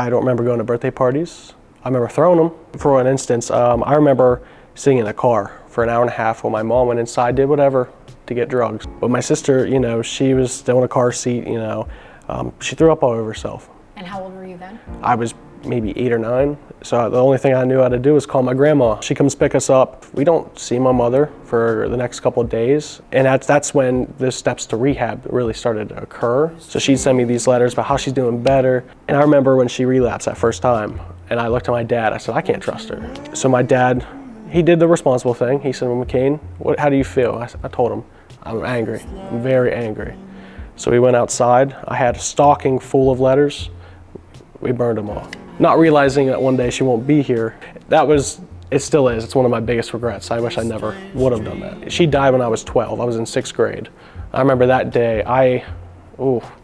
I don't remember going to birthday parties. I remember throwing them. For an instance, I remember sitting in a car for an hour and a half while my mom went inside, did whatever to get drugs. But my sister, you know, she was still in a car seat, you know. She threw up all over herself. And how old were you then? I was maybe 8 or 9. So the only thing I knew how to do was call my grandma. She comes pick us up. We don't see my mother for the next couple of days. And that's when the steps to rehab really started to occur. So she'd send me these letters about how she's doing better. And I remember when she relapsed that first time, and I looked at my dad, I said, I can't trust her. So my dad, he did the responsible thing. He said, well, Mckane, how do you feel? I told him, I'm angry, I'm very angry. So we went outside. I had a stocking full of letters. We burned them all. Not realizing that one day she won't be here. It still is, it's one of my biggest regrets. I wish I never would have done that. She died when I was 12, I was in 6th grade. I remember that day, I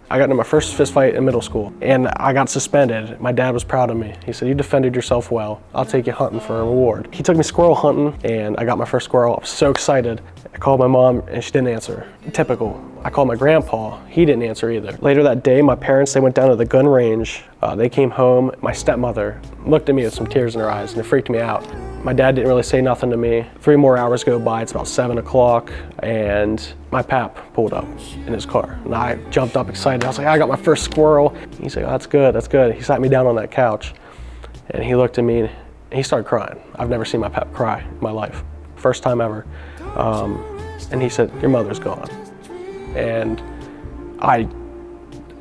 got into my first fist fight in middle school and I got suspended. My dad was proud of me. He said, you defended yourself well. I'll take you hunting for a reward. He took me squirrel hunting and I got my first squirrel. I was so excited. I called my mom and she didn't answer. Typical. I called my grandpa. He didn't answer either. Later that day, my parents, they went down to the gun range. They came home. My stepmother looked at me with some tears in her eyes and it freaked me out. My dad didn't really say nothing to me. 3 more hours go by, it's about 7 o'clock, and my pap pulled up in his car. And I jumped up excited. I was like, I got my first squirrel. He's like, oh, that's good, that's good. He sat me down on that couch and he looked at me and he started crying. I've never seen my pap cry in my life. First time ever. And he said, your mother's gone. And I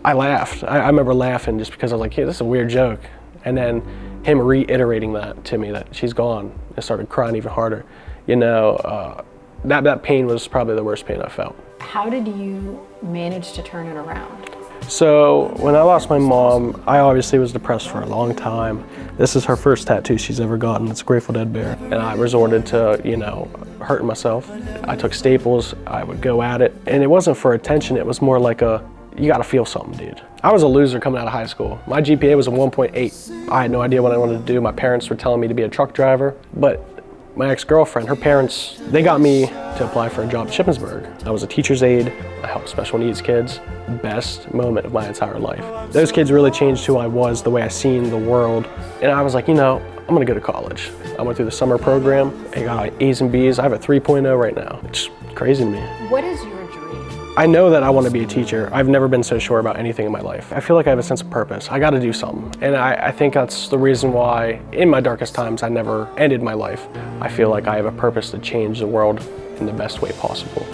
laughed. I remember laughing just because I was like, yeah, this is a weird joke. And then him reiterating that to me, that she's gone, and started crying even harder. You know, that pain was probably the worst pain I felt. How did you manage to turn it around? So when I lost my mom, I obviously was depressed for a long time. This is her first tattoo she's ever gotten. It's a Grateful Dead bear. And I resorted to, you know, hurting myself. I took staples, I would go at it. And it wasn't for attention, it was more like you gotta feel something, dude. I was a loser coming out of high school. My GPA was a 1.8. I had no idea what I wanted to do. My parents were telling me to be a truck driver, but my ex-girlfriend, her parents, they got me to apply for a job at Shippensburg. I was a teacher's aide. I helped special needs kids. Best moment of my entire life. Those kids really changed who I was, the way I seen the world. And I was like, you know, I'm gonna go to college. I went through the summer program. I got A's and B's. I have a 3.0 right now. It's crazy to me. What is your dream? I know that I want to be a teacher. I've never been so sure about anything in my life. I feel like I have a sense of purpose. I got to do something. And I think that's the reason why, in my darkest times, I never ended my life. I feel like I have a purpose to change the world in the best way possible.